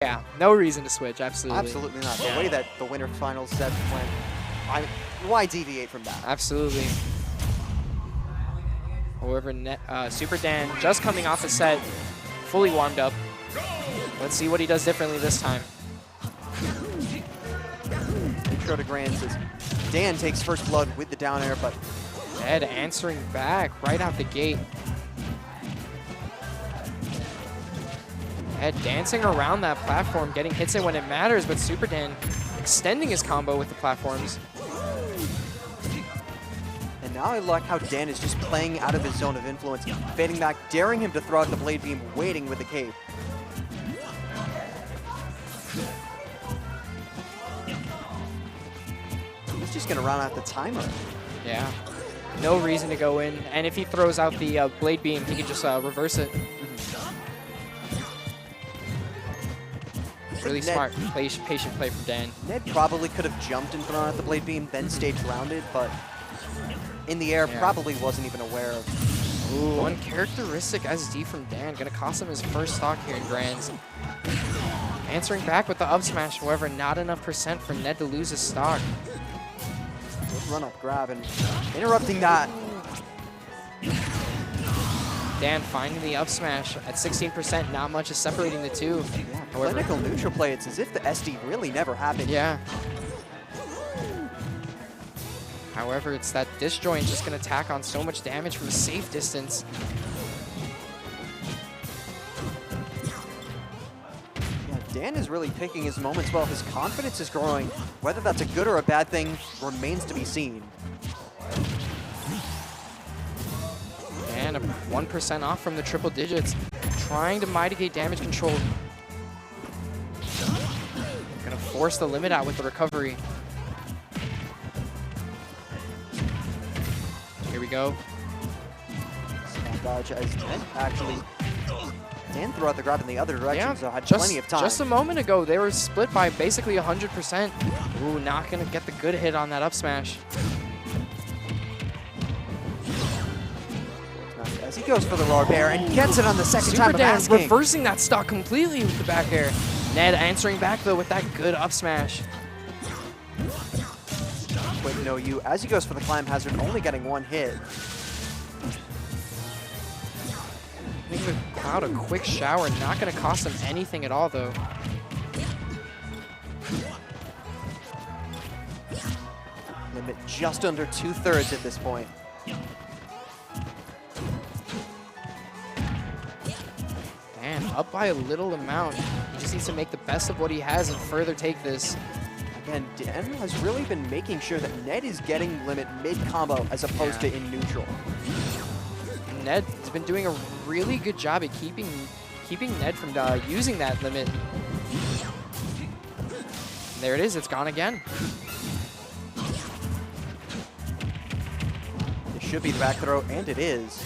Yeah, no reason to switch, absolutely. Absolutely not. The way that the winter finals set went, why deviate from that? Absolutely. However, Super Dan just coming off a set, fully warmed up. Let's see what he does differently this time. Intro to Grands as Dan takes first blood with the down air, but Ed answering back right out the gate. Ed dancing around that platform, getting hits in when it matters, but Super Dan extending his combo with the platforms. And now I like how Dan is just playing out of his zone of influence, fading back, daring him to throw out the blade beam, waiting with the cape. He's just gonna run out the timer. Yeah, no reason to go in. And if he throws out the blade beam, he can just reverse it. Really smart, patient play from Dan. Ned probably could have jumped and thrown out the blade beam, then stayed grounded, but in the air, probably wasn't even aware of. Ooh, uncharacteristic SD from Dan, gonna cost him his first stock here in Grands. Answering back with the up smash, however, not enough percent for Ned to lose his stock. Good run up grab and interrupting that. Dan finding the up smash at 16%, not much is separating the two. Yeah, however, clinical neutral play, it's as if the SD really never happened. Yeah. However, it's that disjoint just gonna tack on so much damage from a safe distance. Yeah, Dan is really picking his moments well. His confidence is growing. Whether that's a good or a bad thing remains to be seen. And a 1% off from the triple digits. Trying to mitigate damage control. Gonna force the limit out with the recovery. Here we go. Snap dodge as Dan actually. Dan threw out the grab in the other direction, so had plenty of time. Just a moment ago, they were split by basically 100%. Ooh, not gonna get the good hit on that up smash. As he goes for the raw bear and gets it on the second Super time of Dan asking. reversing that stock completely with the back air. Ned answering back though with that good up smash. Quick no you as he goes for the climb hazard, only getting one hit. Giving the crowd a quick shower, not going to cost him anything at all though. Limit just under 2/3 at this point. Man, up by a little amount. He just needs to make the best of what he has and further take this. Again, Dan has really been making sure that Ned is getting limit mid-combo as opposed to in neutral. Ned has been doing a really good job at keeping Ned from using that limit. And there it is, it's gone again. It should be the back throw, and it is.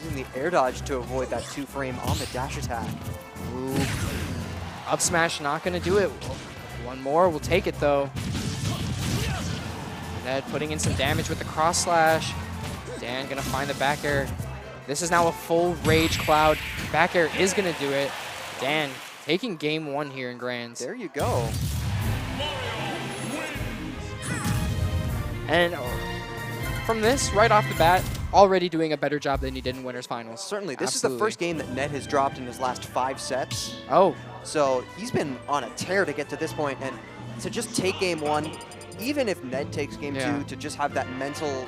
Using the air dodge to avoid that 2-frame on the dash attack. Ooh. Up smash not going to do it. One more, we'll take it though. Ned putting in some damage with the cross slash. Dan going to find the back air. This is now a full rage cloud. Back air is going to do it. Dan taking game one here in Grands. There you go. And from this, right off the bat, already doing a better job than he did in Winners Finals. Certainly. This Absolutely. is the first game that Ned has dropped in his last 5 sets. Oh. So he's been on a tear to get to this point, and to just take game one, even if Ned takes game two, to just have that mental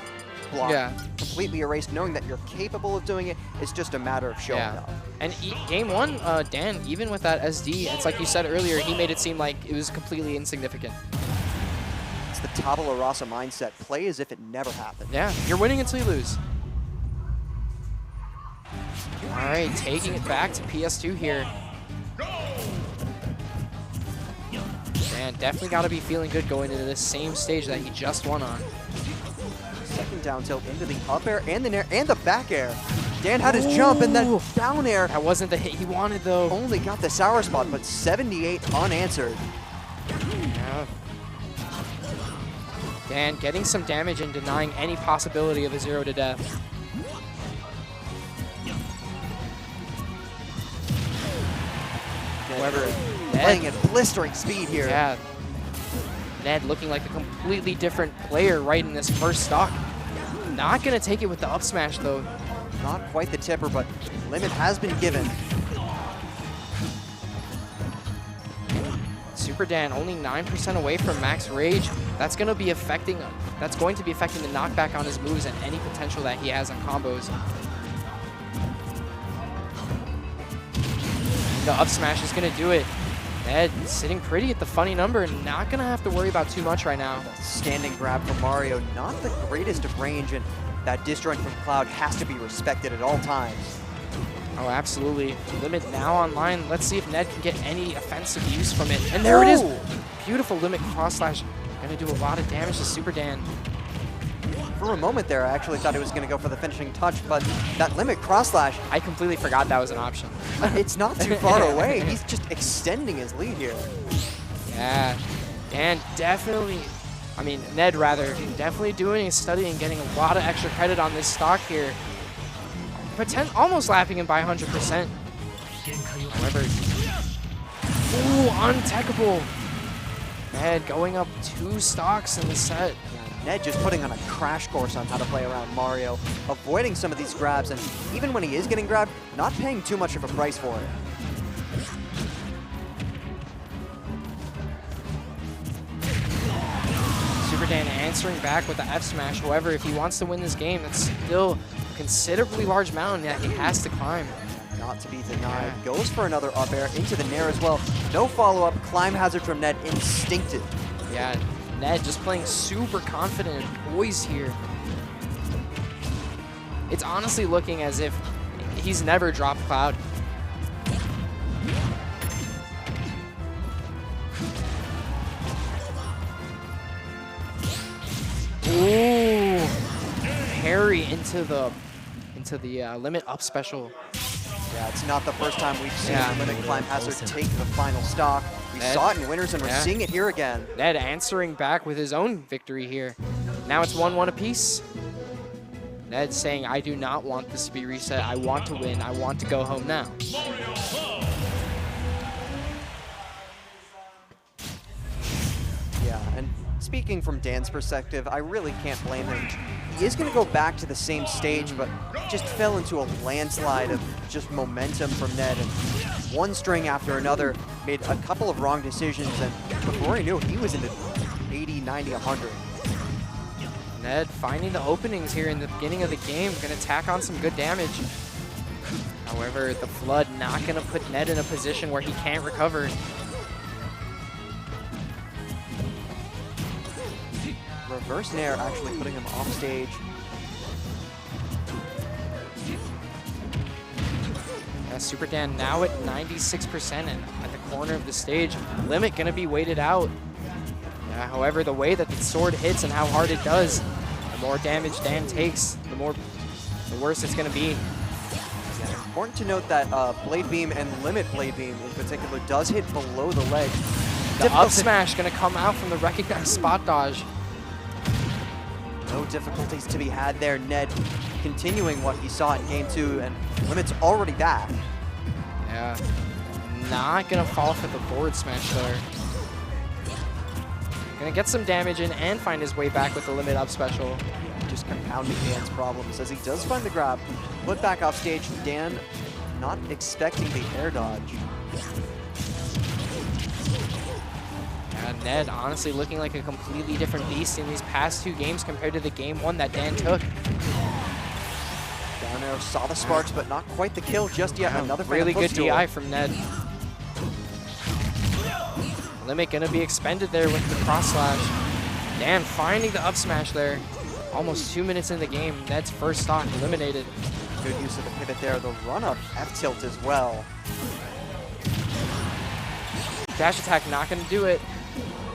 block completely erased, knowing that you're capable of doing it, it's just a matter of showing up. And game one, Dan, even with that SD, it's like you said earlier, he made it seem like it was completely insignificant. It's the tabula rasa mindset. Play as if it never happened. Yeah, you're winning until you lose. All right, taking it back to PS2 here. Man, definitely got to be feeling good going into this same stage that he just won on. Second down tilt into the up air and the nair and the back air. Dan had his jump and then down air. That wasn't the hit he wanted though. Only got the sour spot, but 78 unanswered. Yeah. Dan getting some damage and denying any possibility of a 0 to death. However, playing at blistering speed here. Yeah. Ned looking like a completely different player right in this first stock. Not going to take it with the up smash, though. Not quite the tipper, but limit has been given. Super Dan only 9% away from max rage. That's going to be affecting the knockback on his moves and any potential that he has on combos. The up smash is going to do it. Ned sitting pretty at the funny number, not going to have to worry about too much right now. Standing grab from Mario, not the greatest of range, and that disjoint from Cloud has to be respected at all times. Oh, absolutely. Limit now online. Let's see if Ned can get any offensive use from it. And there it is. Beautiful limit cross slash. Going to do a lot of damage to Super Dan. For a moment there, I actually thought he was going to go for the finishing touch, but that limit cross slash. I completely forgot that was an option. It's not too far away. He's just extending his lead here. Yeah. And definitely, I mean, Ned rather, definitely doing his study and getting a lot of extra credit on this stock here. Almost lapping him by 100%. However, ooh, untechable. Ned going up 2 stocks in the set. Yeah, Ned just putting on a crash course on how to play around Mario, avoiding some of these grabs, and even when he is getting grabbed, not paying too much of a price for it. Super Dan answering back with the F smash. However, if he wants to win this game, that's still considerably large mountain that he has to climb. Not to be denied. Goes for another up air into the nair as well. No follow-up. Climb hazard from Ned. Instinctive. Yeah, Ned just playing super confident and poised here. It's honestly looking as if he's never dropped Cloud. Ooh, parry into the limit up special. Yeah, it's not the first time we've seen limit climb hazard take the final stock. We saw it in winners, and we're seeing it here again. Ned answering back with his own victory here. Now it's 1-1 apiece. Ned saying, I do not want this to be reset. I want to win. I want to go home now. Yeah, and speaking from Dan's perspective, I really can't blame him. He is going to go back to the same stage, but just fell into a landslide of just momentum from Ned. And one string after another, made a couple of wrong decisions, and before he knew it, he was into 80, 90, 100. Ned finding the openings here in the beginning of the game, going to tack on some good damage. However, the Flood not going to put Ned in a position where he can't recover. Reverse nair actually putting him off stage. Yeah, Super Dan now at 96% and at the corner of the stage. Limit going to be weighted out. Yeah, however, the way that the sword hits and how hard it does, the more damage Dan takes, the worse it's going to be. Yeah, important to note that Blade Beam and Limit Blade Beam in particular does hit below the leg. The up smash going to come out from the recognized spot dodge. No difficulties to be had there. Ned continuing what he saw in game 2, and Limit's already back. Yeah, not gonna fall for the forward smash there. Gonna get some damage in and find his way back with the Limit up special. Just compounding Dan's problems as he does find the grab. Put back off stage. Dan not expecting the air dodge. Ned honestly looking like a completely different beast in these past 2 games compared to the game 1 that Dan took. Down arrow saw the sparks, but not quite the kill just yet. Another really good DI from Ned. Limit gonna be expended there with the cross slash. Dan finding the up smash there. Almost 2 minutes in the game. Ned's first stock eliminated. Good use of the pivot there. The run up F tilt as well. Dash attack not gonna do it.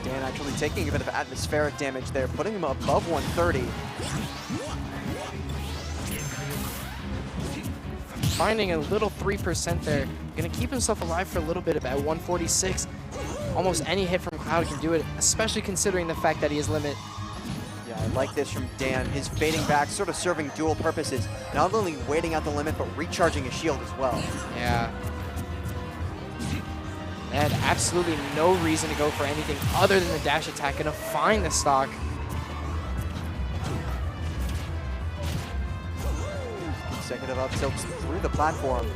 Dan actually taking a bit of atmospheric damage there, putting him above 130. Finding a little 3% there. Gonna keep himself alive for a little bit, about 146. Almost any hit from Cloud can do it, especially considering the fact that he is Limit. Yeah, I like this from Dan. His fading back sort of serving dual purposes. Not only waiting out the limit, but recharging his shield as well. Yeah. Ned, absolutely no reason to go for anything other than the dash attack. Gonna find the stock. Consecutive up tilts through the platform.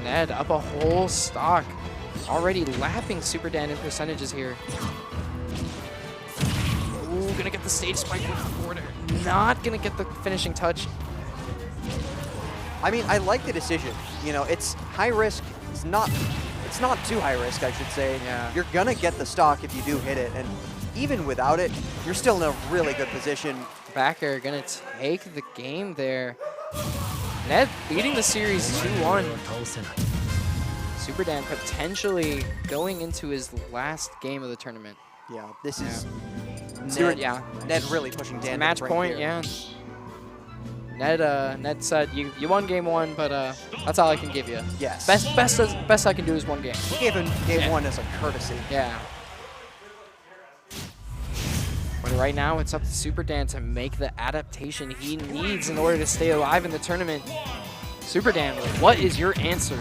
Ned up a whole stock. Already lapping Super Dan in percentages here. Ooh, gonna get the stage spike with the border. Not gonna get the finishing touch. I mean, I like the decision. You know, it's high risk. It's not too high risk, I should say. Yeah. You're gonna get the stock if you do hit it, and even without it, you're still in a really good position. Back air gonna take the game there. Ned leading the series 2-1. Super Dan potentially going into his last game of the tournament. Yeah, this is Ned really pushing Dan. Match right point, here. yeah. Ned said you won game 1, but that's all I can give you. Yes. Best I can do is 1 game. He gave him game 1 as a courtesy. Yeah. But right now it's up to Super Dan to make the adaptation he needs in order to stay alive in the tournament. Super Dan, what is your answer?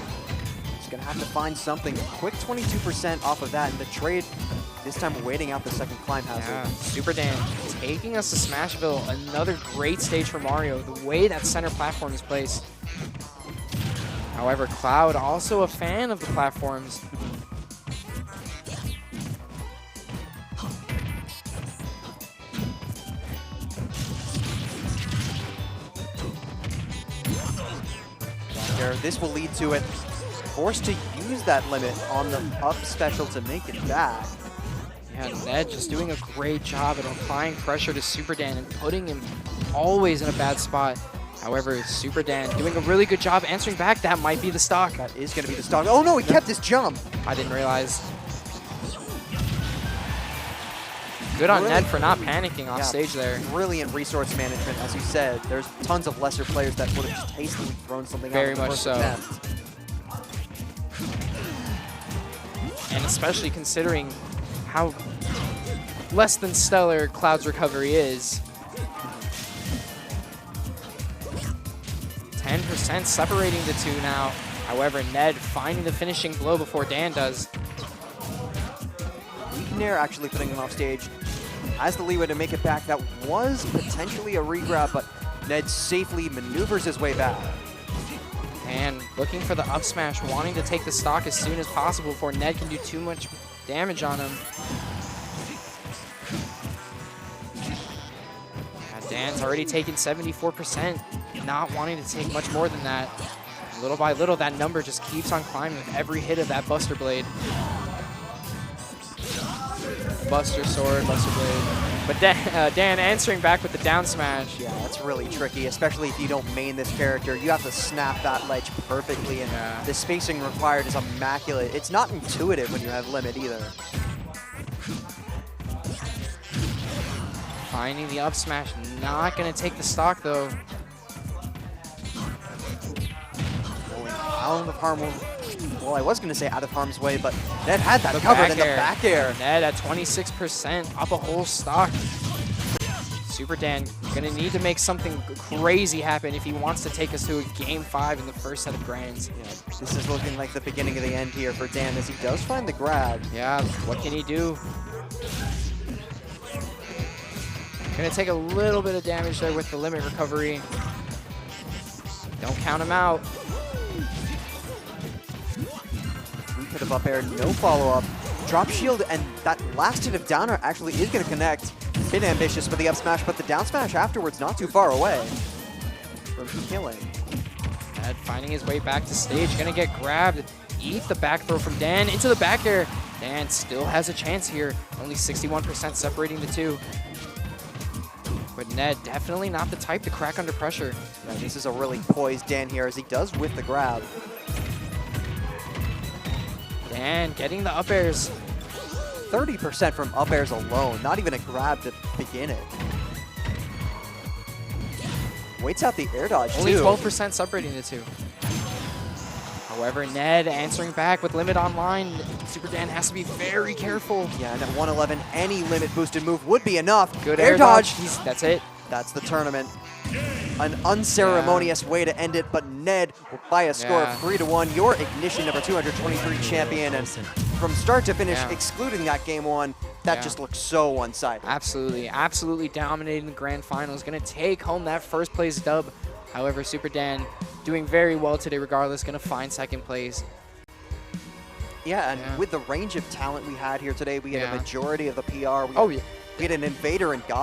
He's gonna have to find something. Quick 22% off of that, and the trade this time waiting out the second climb hazard. Yeah, Super Dan taking us to Smashville, another great stage for Mario, the way that center platform is placed. However, Cloud also a fan of the platforms. This will lead to it. Forced to use that limit on the up special to make it back. Yeah, Ned just doing a great job at applying pressure to Super Dan and putting him always in a bad spot. However, Super Dan doing a really good job answering back. That might be the stock. That is going to be the stock. Oh no, he kept his jump. I didn't realize. Good on Ned for not panicking off stage there. Brilliant resource management, as you said. There's tons of lesser players that would have just hastily thrown something out. Very much so. Attempt. And especially considering how less than stellar Cloud's recovery is. 10% separating the two now. However, Ned finding the finishing blow before Dan does. Nair actually putting him off stage. Has the leeway to make it back. That was potentially a regrab, but Ned safely maneuvers his way back. And looking for the up smash, wanting to take the stock as soon as possible before Ned can do too much damage on him. Yeah, Dan's already taken 74%, not wanting to take much more than that. Little by little, that number just keeps on climbing with every hit of that Buster Blade. Buster Sword, Buster Blade. But Dan answering back with the down smash. Yeah, that's really tricky, especially if you don't main this character. You have to snap that ledge perfectly, and the spacing required is immaculate. It's not intuitive when you have limit either. Finding the up smash, not going to take the stock though. Out of harm. Well, I was going to say out of harm's way, but Ned had that covered in the back air. Ned at 26%, up a whole stock. Super Dan going to need to make something crazy happen if he wants to take us to a Game 5 in the first set of grands. Yeah, this is looking like the beginning of the end here for Dan as he does find the grab. Yeah, what can he do? Going to take a little bit of damage there with the limit recovery. Don't count him out. Could have up aired, no follow-up. Drop shield, and that last hit of downer actually is going to connect. Bit ambitious for the up smash, but the down smash afterwards not too far away from killing. Ned finding his way back to stage, gonna get grabbed. Eat the back throw from Dan into the back air. Dan still has a chance here. Only 61% separating the two. But Ned definitely not the type to crack under pressure. Yeah, this is a really poised Dan here as he does with the grab. Dan getting the up airs. 30% from up airs alone, not even a grab to begin it. Waits out the air dodge Only too. 12% separating the two. However, Ned answering back with limit online. Super Dan has to be very careful. Yeah, and at 111, any limit boosted move would be enough. Good air dodge. That's it. That's the tournament. an unceremonious way to end it, but Ned, by a score of 3-1, your Ignition number 223 champion, and from start to finish, excluding that game 1, that just looks so one-sided. Absolutely dominating the grand finals. Going to take home that first place dub. However, Super Dan doing very well today regardless, going to find second place. Yeah, and with the range of talent we had here today, we had a majority of the PR. We had an Invader and Goblin.